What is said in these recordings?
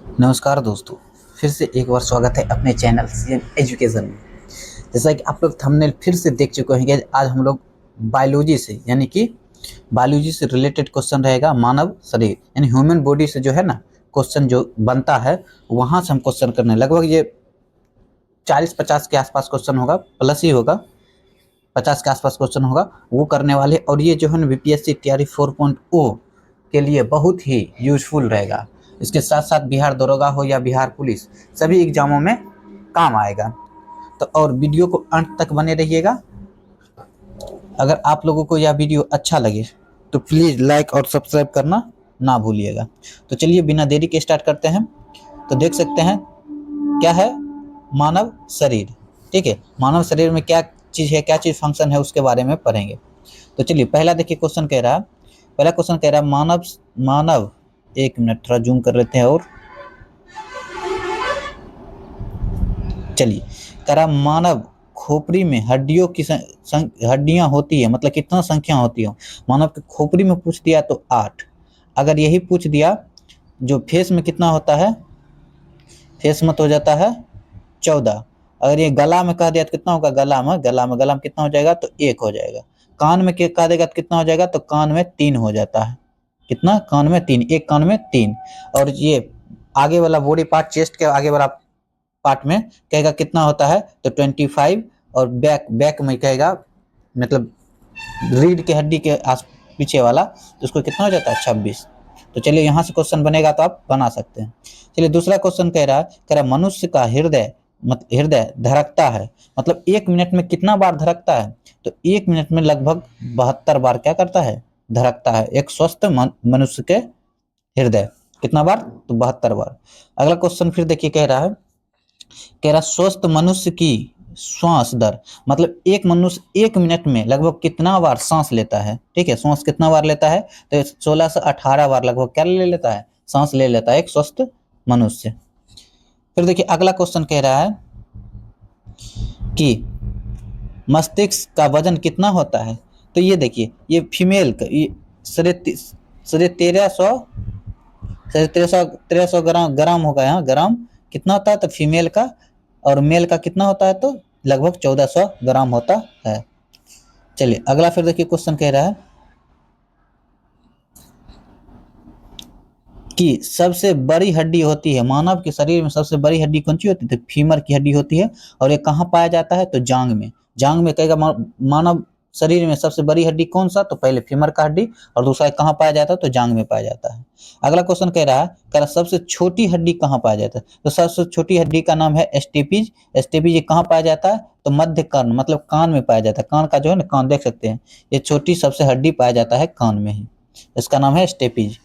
नमस्कार दोस्तों, फिर से एक बार स्वागत है अपने चैनल सीएम एजुकेशन में। जैसा कि आप लोग थंबनेल फिर से देख चुके हैं कि आज हम लोग बायोलॉजी से यानी कि बायोलॉजी से रिलेटेड क्वेश्चन रहेगा। मानव शरीर यानी ह्यूमन बॉडी से जो है ना क्वेश्चन जो बनता है वहाँ से हम क्वेश्चन करने लगभग ये 40-50 के आसपास क्वेश्चन होगा, प्लस ही होगा, 50 के आसपास क्वेश्चन होगा वो करने वाले। और ये जो है ना बीपीएससी तैयारी 4.0 के लिए बहुत ही यूजफुल रहेगा। इसके साथ साथ बिहार दरोगा हो या बिहार पुलिस सभी एग्जामों में काम आएगा। तो और वीडियो को अंत तक बने रहिएगा। अगर आप लोगों को यह वीडियो अच्छा लगे तो प्लीज़ लाइक और सब्सक्राइब करना ना भूलिएगा। तो चलिए बिना देरी के स्टार्ट करते हैं। तो देख सकते हैं क्या है मानव शरीर। ठीक है, मानव शरीर में क्या चीज़ है, क्या चीज़ फंक्शन है, उसके बारे में पढ़ेंगे। तो चलिए पहला देखिए क्वेश्चन कह रहा है, पहला क्वेश्चन कह रहा है मानव मानव एक मिनट थोड़ा जूम कर लेते हैं। और चलिए कह रहा मानव खोपड़ी में हड्डियों की हड्डियां होती है, मतलब कितना संख्या होती है। मानव के खोपड़ी में पूछ दिया तो 8। अगर यही पूछ दिया जो फेस में कितना होता है, फेस में तो हो जाता है 14। अगर ये गला में कह दिया तो कितना होगा, गला में कितना हो जाएगा तो 1 हो जाएगा। कान में कह देगा तो कितना हो जाएगा, तो कान में 3 हो जाता है। कितना, कान में 3, एक कान में 3। और ये आगे वाला बॉडी पार्ट, चेस्ट के आगे वाला पार्ट में कहेगा कितना होता है तो 25। और बैक में कहेगा मतलब रीढ़ की हड्डी के आस पीछे वाला तो उसको कितना हो जाता है 26। तो चलिए यहाँ से क्वेश्चन बनेगा तो आप बना सकते हैं। चलिए दूसरा क्वेश्चन कह रहा है मनुष्य का हृदय धड़कता है, मतलब 1 मिनट में कितना बार धड़कता है। तो 1 मिनट में लगभग 72 बार क्या करता है, धड़कता है एक स्वस्थ मनुष्य के हृदय। कितना बार, तो 72 बार। अगला क्वेश्चन फिर देखिए कह रहा स्वस्थ मनुष्य की श्वास दर, मतलब एक मनुष्य 1 मिनट में लगभग कितना बार सांस लेता है। ठीक है, सांस कितना बार लेता है तो 16 से 18 बार लगभग क्या ले लेता है, सांस ले लेता है एक स्वस्थ मनुष्य। फिर देखिए अगला क्वेश्चन कह रहा है कि मस्तिष्क का वजन कितना होता है। तो ये देखिए ये फीमेल का ये 1300 ग्राम होगा, यहाँ ग्राम कितना होता है तो फीमेल का, और मेल का कितना होता है तो लगभग 1400 ग्राम होता है। चलिए अगला फिर देखिए क्वेश्चन कह रहा है कि सबसे बड़ी हड्डी होती है, मानव के शरीर में सबसे बड़ी हड्डी कौन सी होती है तो फीमर की हड्डी होती है। और ये कहाँ पाया जाता है तो जांग में। जांग में कहेगा मानव शरीर में सबसे बड़ी हड्डी कौन सा, तो पहले फीमर का हड्डी, और दूसरा कहाँ पाया जाता है तो जांग में पाया जाता है। अगला क्वेश्चन कह रहा है सबसे छोटी हड्डी कहाँ पाया जाता है। तो सबसे छोटी हड्डी का नाम है स्टेपीज। स्टेपीज ये कहाँ पाया जाता है तो मध्य कान, मतलब कान में पाया जाता है। कान का जो है ना, कान देख सकते हैं, ये छोटी सबसे हड्डी पाया जाता है कान में ही, इसका नाम है स्टेपीज।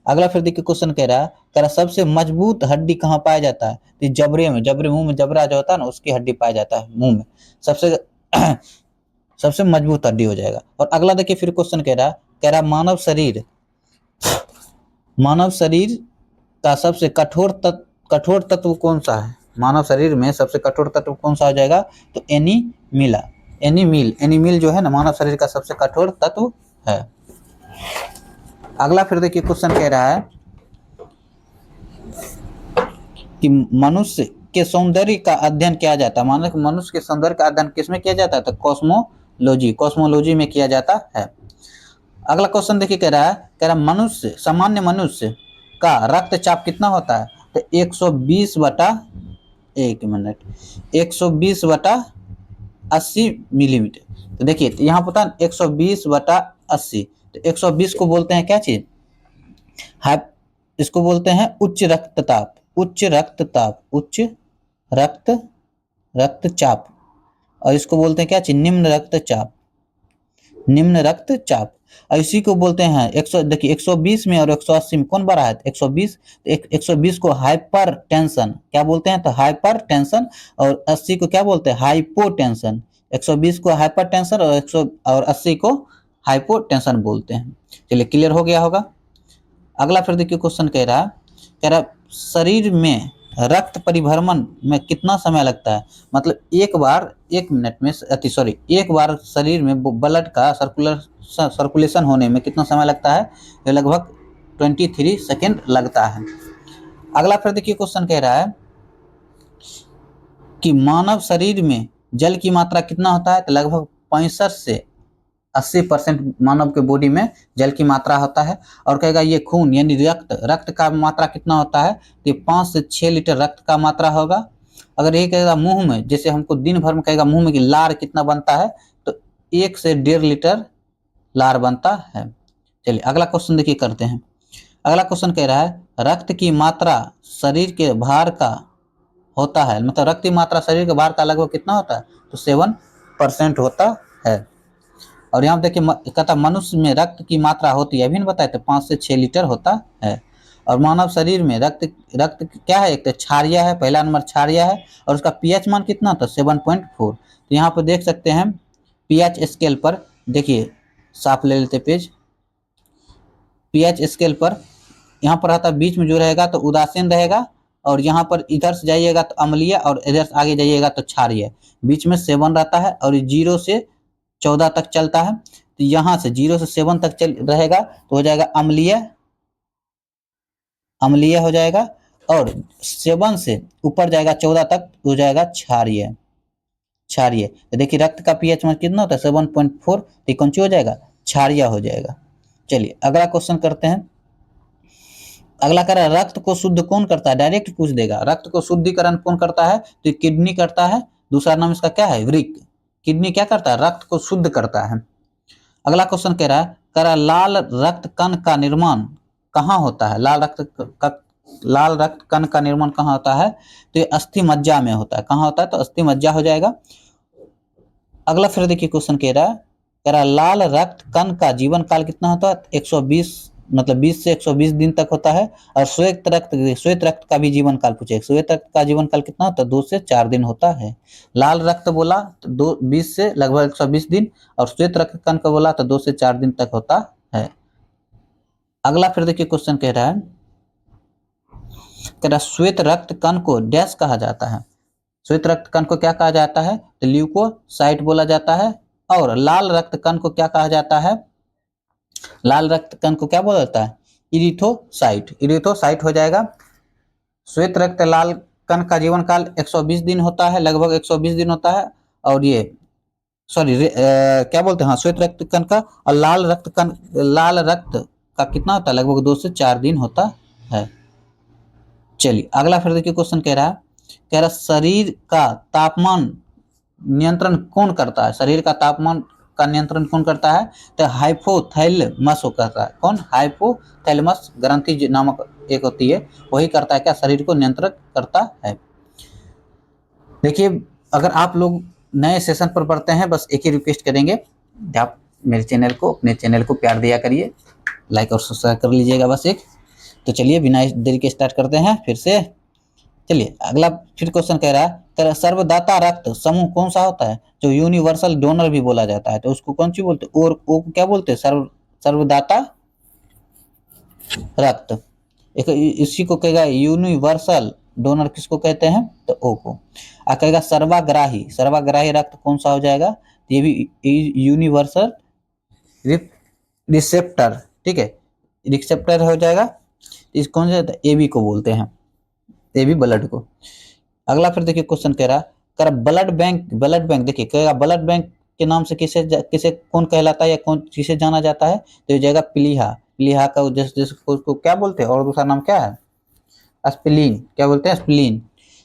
अगला फिर देखिए क्वेश्चन कह रहा सबसे मजबूत हड्डी कहाँ पाया जाता है तो जबड़े में। जबड़े, मुंह में जबड़ा जो होता है ना उसकी हड्डी पाया जाता है मुंह में, सबसे सबसे मजबूत हड्डी हो जाएगा। और अगला देखिए फिर क्वेश्चन कह रहा मानव शरीर का सबसे कठोर तत्व कौन सा है। मानव शरीर में सबसे कठोर तत्व कौन सा हो जाएगा तो एनीमिल जो है ना मानव शरीर का सबसे कठोर तत्व है। अगला फिर देखिए क्वेश्चन कह रहा है कि मनुष्य के सौंदर्य का अध्ययन किया जाता है। मनुष्य के सौंदर्य का अध्ययन किसमें किया जाता है तो कॉस्मोलॉजी में किया जाता है। अगला क्वेश्चन देखिए कह रहा सामान्य मनुष्य का रक्तचाप कितना होता है तो 120/80 मिलीमीटर। तो देखिए यहाँ पता 120/80, तो 120 को बोलते हैं क्या चीज, इसको बोलते हैं उच्च रक्तचाप। और इसको बोलते हैं क्या चीज, निम्न रक्तचाप। और इसी को बोलते हैं 100, देखिए 120 में और 180 में कौन बड़ा है 120। 120 को हाइपर टेंशन क्या बोलते हैं तो हाइपर टेंशन, और 80 को क्या बोलते हैं हाइपोटेंशन। 120 को हाइपर टेंशन और 80 को हाइपोटेंशन बोलते हैं। चलिए क्लियर हो गया होगा। अगला फिर देखिए क्वेश्चन कह रहा शरीर में रक्त परिभ्रमण में कितना समय लगता है, मतलब एक बार शरीर में ब्लड का सर्कुलेशन होने में कितना समय लगता है, ये लगभग 23 सेकेंड लगता है। अगला फिर देखिए क्वेश्चन कह रहा है कि मानव शरीर में जल की मात्रा कितना होता है, तो लगभग 65 से 80% मानव के बॉडी में जल की मात्रा होता है। और कहेगा ये खून यानी रक्त का मात्रा कितना होता है, तो 5 से 6 लीटर रक्त का मात्रा होगा। अगर ये कहेगा मुंह में, जैसे हमको दिन भर में कहेगा मुंह में कि लार कितना बनता है, तो 1 से 1.5 लीटर लार बनता है। चलिए अगला क्वेश्चन देखिए करते हैं। अगला क्वेश्चन कह रहा है रक्त की मात्रा शरीर के भार का होता है, मतलब रक्त की मात्रा शरीर के भार का लगभग कितना होता है, तो 7% होता है। और यहाँ देखिए कहता मनुष्य में रक्त की मात्रा होती है, अभी नहीं बताया, तो 5 से 6 लीटर होता है। और मानव शरीर में रक्त क्या है, एक तो क्षारीय है, पहला नंबर क्षारीय है, और उसका पीएच मान कितना होता है 7.4। तो यहाँ पर देख सकते हैं पीएच स्केल पर, देखिए साफ ले लेते पेज। पीएच स्केल पर यहाँ पर रहता बीच में जो रहेगा तो उदासीन रहेगा, और यहाँ पर इधर से जाइएगा तो अम्लीय, और इधर से आगे जाइएगा तो क्षारीय। बीच में 7 रहता है, और 0 से 14 तक चलता है। तो यहाँ से 0 से 7 तक चल रहेगा तो हो जाएगा अम्लीय, अम्लीय हो जाएगा, और 7 से ऊपर जाएगा 14 तक हो जाएगा क्षारीय, क्षारीय। तो देखिए रक्त का पीएच मान कितना होता है 7.4, तो कौन सी हो जाएगा, क्षारीय हो जाएगा। चलिए अगला क्वेश्चन करते हैं। अगला कह रहा है रक्त को शुद्ध कौन करता है, डायरेक्ट पूछ देगा, रक्त को शुद्धिकरण कौन करता है, तो किडनी करता है। दूसरा नाम इसका क्या है, वृक्क। किडनी क्या करता है, रक्त को शुद्ध करता है। अगला क्वेश्चन कह रहा है लाल रक्त कण का निर्माण कहाँ होता है, लाल रक्त कण का निर्माण कहाँ होता है, तो ये अस्थि मज्जा में होता है। कहाँ होता है, तो अस्थि मज्जा हो जाएगा। अगला फिर देखिए क्वेश्चन कह रहा है लाल रक्त कण का जीवन काल कितना होता है, 120 मतलब 20 से 120 दिन तक होता है। और श्वेत रक्त का भी जीवन काल पूछे, श्वेत रक्त का जीवन काल कितना होता है, 2 से 4 दिन होता है। लाल रक्त बोला तो 20 से लगभग 120 दिन, और श्वेत रक्त कण का बोला तो 2 से 4 दिन तक होता है। अगला फिर देखिए क्वेश्चन कह रहा है श्वेत रक्त कण को डैश कहा जाता है, श्वेत रक्त कण को क्या कहा जाता है, तो ल्यूकोसाइट बोला जाता है। और लाल रक्त कण को क्या कहा जाता है, लाल रक्त कण को क्या बोला जाता है, इरिथोसाइट, इरिथोसाइट हो जाएगा। श्वेत रक्त लाल कण का जीवन काल 120 दिन होता है, लगभग 120 दिन होता है। और ये क्या बोलते हैं, हाँ श्वेत रक्त कण का, और लाल रक्त का कितना होता है, लगभग 2 से 4 दिन होता है। चलिए अगला फिर देखिए क्वेश्चन कह रहा शरीर का तापमान नियंत्रण कौन करता है, शरीर का तापमान का नियंत्रण कौन करता है, तो हाइपोथैलेमस करता है। कौन, हाइपोथैलेमस ग्रंथि नामक एक होती है, वही करता है, क्या शरीर को नियंत्रित करता है। देखिए अगर आप लोग नए सेशन पर पढ़ते हैं, बस एक ही रिक्वेस्ट करेंगे, आप मेरे चैनल को, अपने चैनल को प्यार दिया करिए, लाइक और सब्सक्राइब कर लीजिएगा बस एक। तो चलिए बिना देरी के स्टार्ट करते हैं फिर से। चलिए अगला फिर क्वेश्चन कह रहा है सर्वदाता रक्त समूह कौन सा होता है, जो यूनिवर्सल डोनर भी बोला जाता है, तो उसको कौन सी बोलते हैं, और वो क्या बोलते हैं, सर्वदाता रक्त। एक इसी को कहेगा यूनिवर्सल डोनर, किसको कहते हैं, तो ओ को। कहेगा सर्वाग्राही रक्त कौन सा हो जाएगा, तो ये भी यूनिवर्सल रिसेप्टर, ठीक है, रिसेप्टर हो जाएगा। इस कौन सा ए बी को बोलते हैं, ए बी ब्लड को। अगला फिर देखिए क्वेश्चन कह रहा ब्लड बैंक देखिए कहेगा ब्लड बैंक के नाम से किसे कौन कहलाता है, या कौन किसे जाना जाता है, तो ये जाएगा प्लीहा का, जैसे उसको क्या बोलते हैं, और दूसरा नाम क्या है, स्प्लीन, क्या बोलते हैं, स्प्लीन।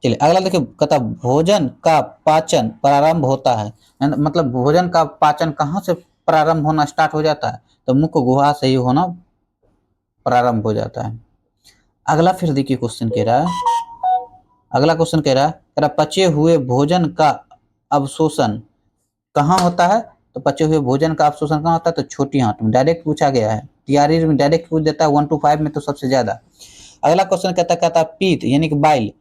चलिए अगला देखिए कहता भोजन का पाचन प्रारंभ होता है, मतलब भोजन का पाचन कहाँ से प्रारंभ होना स्टार्ट हो जाता है, तो मुख गुहा से ही होना प्रारंभ हो जाता है। अगला फिर देखिए क्वेश्चन कह रहा है, अगला क्वेश्चन कह रहा पचे हुए भोजन का अवशोषण कहाँ होता है, तो पचे हुए भोजन का अवशोषण कहाँ होता है, तो छोटी आंत में। डायरेक्ट पूछा गया है, टीआरई में डायरेक्ट पूछ देता है 1 to 5 में तो सबसे ज्यादा। अगला क्वेश्चन कहता पीत यानी कि बाइल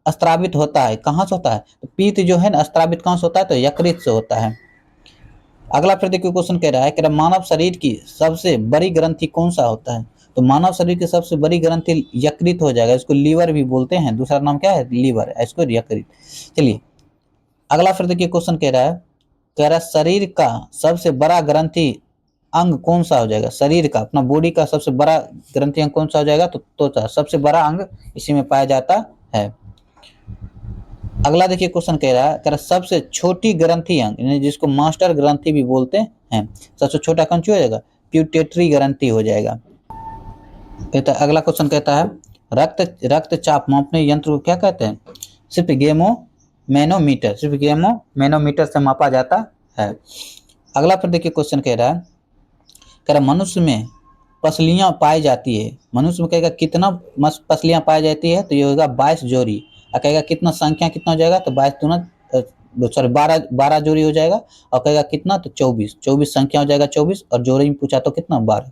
अस्त्रावित होता है, कहाँ से होता है, तो पीत जो है ना अस्त्रावित कहाँ से होता है, तो यकृत से होता है। अगला फिर देखिए क्वेश्चन कह रहा है मानव शरीर की सबसे बड़ी ग्रंथि कौन सा होता है, तो मानव शरीर की सबसे बड़ी ग्रंथि यकृत हो जाएगा, इसको लीवर भी बोलते हैं, दूसरा नाम क्या है, लीवर, इसको यकृत। चलिए अगला फिर देखिए क्वेश्चन कह रहा शरीर का सबसे बड़ा ग्रंथि अंग कौन सा हो जाएगा, शरीर का अपना बॉडी का सबसे बड़ा ग्रंथि अंग कौन सा हो जाएगा, तो त्वचा सबसे बड़ा अंग इसी में पाया जाता है। अगला देखिए क्वेश्चन कह रहा है सबसे छोटी ग्रंथि अंग यानी जिसको मास्टर ग्रंथि भी बोलते हैं, सबसे छोटा कौन सा हो जाएगा, प्यूटेटरी ग्रंथि हो जाएगा। कहता है अगला क्वेश्चन कहता है रक्तचाप मापने यंत्र को क्या कहते हैं, सिर्फ मैनोमीटर, सिर्फ मैनोमीटर से मापा जाता है। अगला फिर देखिए क्वेश्चन कह रहा है मनुष्य में पसलियां पाई जाती है, मनुष्य में कहेगा कितना पसलियां पाई जाती है, तो ये होगा 22 जोड़ी। और कहेगा कितना संख्या कितना हो जाएगा, तो 22 दूना सॉरी 12 जोड़ी हो जाएगा। और कहेगा कितना, तो 24 संख्या हो जाएगा 24, और जोड़ी में पूछा तो कितना 12।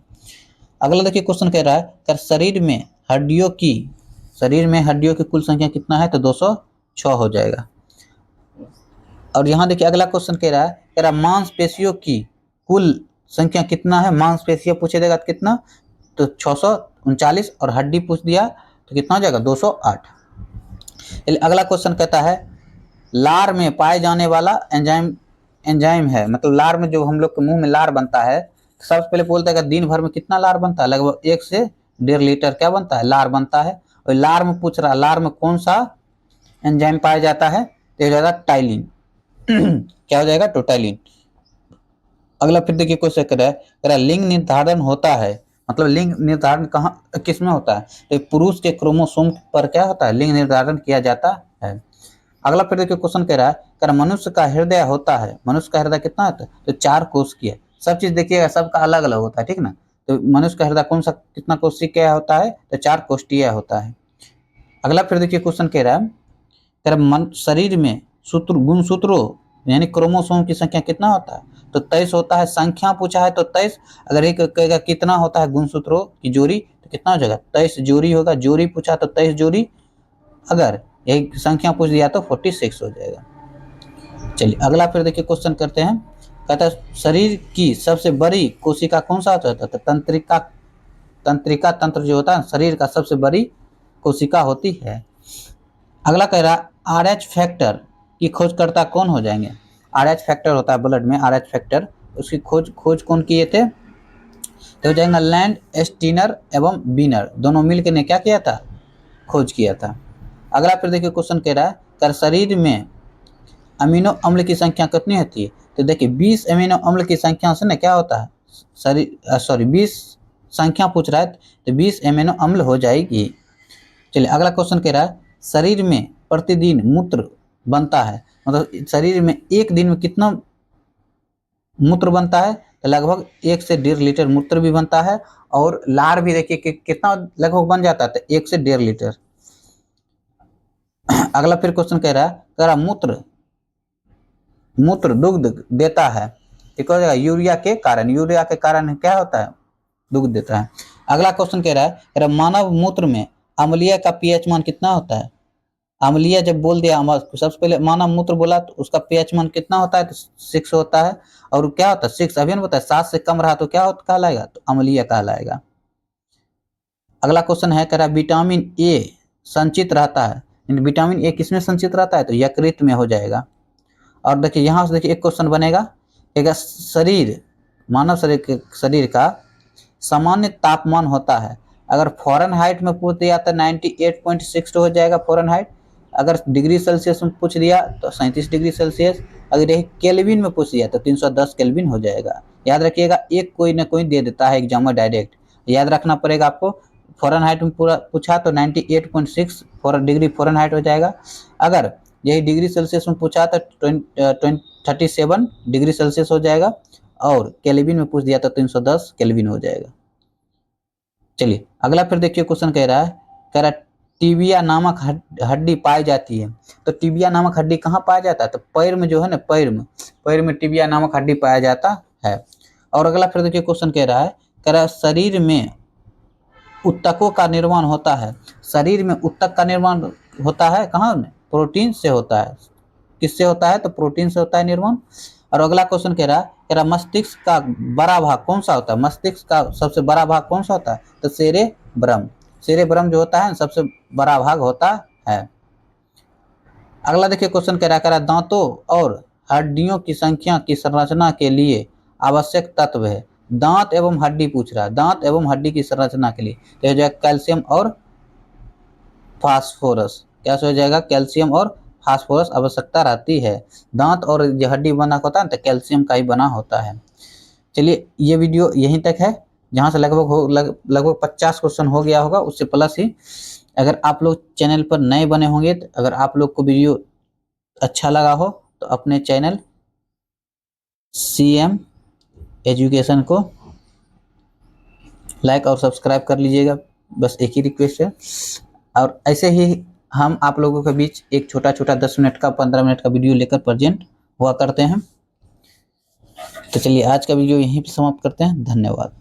अगला देखिए क्वेश्चन कह रहा है शरीर में हड्डियों की कुल संख्या कितना है, तो 206 हो जाएगा। और यहाँ देखिए अगला क्वेश्चन कह रहा है मांसपेशियों की कुल संख्या कितना है, मांसपेशियां पूछे देगा तो कितना, तो 639, और हड्डी पूछ दिया तो कितना हो जाएगा 208। अगला क्वेश्चन कहता है लार में पाए जाने वाला एंजाइम है, मतलब लार में जो हम लोग के मुंह में लार बनता है, सबसे पहले बोलता है कि दिन भर में कितना लार बनता है, लगभग 1 से 1.5 लीटर क्या बनता है, लार बनता है। और लार में पूछ रहा लार में कौन सा एंजाइम पाया जाता है, तो हो जाएगा टाइलिन क्या हो जाएगा, टोटाइलिन। अगला फिर देखिए क्वेश्चन कह रहा है लिंग निर्धारण होता है, मतलब लिंग निर्धारण कहाँ किस में होता है, तो पुरुष के क्रोमोसोम पर क्या होता है, लिंग निर्धारण किया जाता है। अगला फिर देखिए क्वेश्चन कह रहा है मनुष्य का हृदय होता है, मनुष्य का हृदय कितना होता है, तो 4 कोशिकीय। सब चीज देखिएगा सबका अलग अलग होता है, ठीक ना। तो मनुष्य का हृदय कौन सा कितना कोशिकीय होता है, तो 4 कोशिकीय होता है। अगला फिर देखिए क्वेश्चन कह रहा है शरीर में गुणसूत्रों यानी क्रोमोसोम की संख्या कितना होता है, तो 23 होता है। संख्या पूछा है तो 23, अगर एक कहेगा कितना होता है गुणसूत्रों की जोड़ी, तो कितना हो जाएगा 23 जोड़ी होगा, जोड़ी पूछा तो 23 जोड़ी, अगर यही संख्या पूछ दिया तो 46 हो जाएगा। चलिए अगला फिर देखिए क्वेश्चन करते हैं, कहता है शरीर की सबसे बड़ी कोशिका कौन सा होता है, तो तंत्रिका तंत्र जो होता है शरीर का सबसे बड़ी कोशिका होती है। अगला कह रहा RH फैक्टर की खोजकर्ता कौन हो जाएंगे, RH फैक्टर होता है ब्लड में, RH फैक्टर, उसकी खोज कौन किए थे, तो हो जाएगा लैंड स्टीनर एवं बीनर, दोनों मिलकर ने क्या किया था, खोज किया था। अगला फिर देखिए क्वेश्चन कह रहा है शरीर में अमीनो अम्ल की संख्या कितनी होती है, तो देखिए 20 अमीनो अम्ल की संख्या से ना क्या होता है, 20 संख्या पूछ रहा है तो 20 अमीनो अम्ल हो जाएगी। चलिए अगला क्वेश्चन कह रहा है शरीर में प्रतिदिन मूत्र बनता है, मतलब शरीर में एक दिन में कितना मूत्र बनता है, तो लगभग 1 से 1.5 लीटर मूत्र भी बनता है, और लार भी देखिए कि कितना लगभग बन जाता है, तो 1 से 1.5 लीटर। अगला फिर क्वेश्चन कह रहा है मूत्र दुग्ध देता है, ठीक हो जाएगा यूरिया के कारण क्या होता है, दुग्ध देता है। अगला क्वेश्चन कह रहा है मानव मूत्र में अम्लीय का पीएच मान कितना होता है, अम्लीय जब बोल दिया सबसे पहले मानव मूत्र बोला तो उसका पीएच मान कितना होता है, तो 6 होता है। और क्या होता है 6 अभी होता है, 7 से कम रहा तो क्या कहलाएगा, तो अम्लीय कहलाएगा। अगला क्वेश्चन है कह रहा है विटामिन ए संचित रहता है, विटामिन ए किसमें संचित रहता है, तो यकृत में हो जाएगा। और देखिए यहाँ से देखिए एक क्वेश्चन बनेगा, मानव शरीर का सामान्य तापमान होता है, अगर फ़ारेनहाइट में पूछ दिया तो 98.6 हो जाएगा फ़ारेनहाइट, अगर डिग्री सेल्सियस में पूछ दिया तो 37 डिग्री सेल्सियस, अगर यही केल्विन में पूछ दिया तो 310 केल्विन हो जाएगा। याद रखिएगा एक कोई ना कोई दे देता है एग्जाम में डायरेक्ट, याद रखना पड़ेगा आपको। फ़ारेनहाइट में पूरा पूछा तो 98.6 डिग्री फ़ारेनहाइट हो जाएगा, अगर यही डिग्री सेल्सियस में पूछा तो 37 डिग्री सेल्सियस हो जाएगा, और केल्विन में पूछ दिया तो 310 केल्विन हो जाएगा। चलिए अगला फिर देखिए क्वेश्चन कह रहा है टिबिया नामक हड्डी पाई जाती है, तो टिबिया नामक हड्डी कहाँ पाया जाता है, तो पैर में जो है ना, पैर में टिबिया नामक हड्डी पाया जाता है। और अगला फिर देखिए क्वेश्चन कह रहा है शरीर में ऊतकों का निर्माण होता है, शरीर में ऊतक का निर्माण होता है कहाँ में, प्रोटीन से होता है, किससे होता है, तो प्रोटीन से होता है निर्माण। और अगला क्वेश्चन कह रहा मस्तिष्क का बड़ा भाग कौन सा होता है, मस्तिष्क का सबसे बड़ा भाग कौन सा होता है, तो सेरेब्रम जो होता है सबसे बड़ा भाग होता है। अगला देखिए क्वेश्चन कह रहा दांतों और हड्डियों की संख्या की संरचना के लिए आवश्यक तत्व है, दांत एवं हड्डी पूछ रहा है, दांत एवं हड्डी की संरचना के लिए तो हो जाएगा कैल्शियम और फास्फोरस। क्या हो जाएगा? कैल्शियम और फास्फोरस आवश्यकता रहती है। दांत और जो हड्डी बना होता है तो कैल्शियम का ही बना होता है। चलिए ये वीडियो यहीं तक है, जहाँ से लगभग 50 क्वेश्चन हो गया होगा, उससे प्लस ही। अगर आप लोग चैनल पर नए बने होंगे, तो अगर आप लोग को वीडियो अच्छा लगा हो तो अपने चैनल CM एजुकेशन को लाइक और सब्सक्राइब कर लीजिएगा, बस एक ही रिक्वेस्ट है। और ऐसे ही हम आप लोगों के बीच एक छोटा छोटा 10 मिनट का 15 मिनट का वीडियो लेकर प्रेजेंट हुआ करते हैं। तो चलिए आज का वीडियो यहीं पे समाप्त करते हैं। धन्यवाद।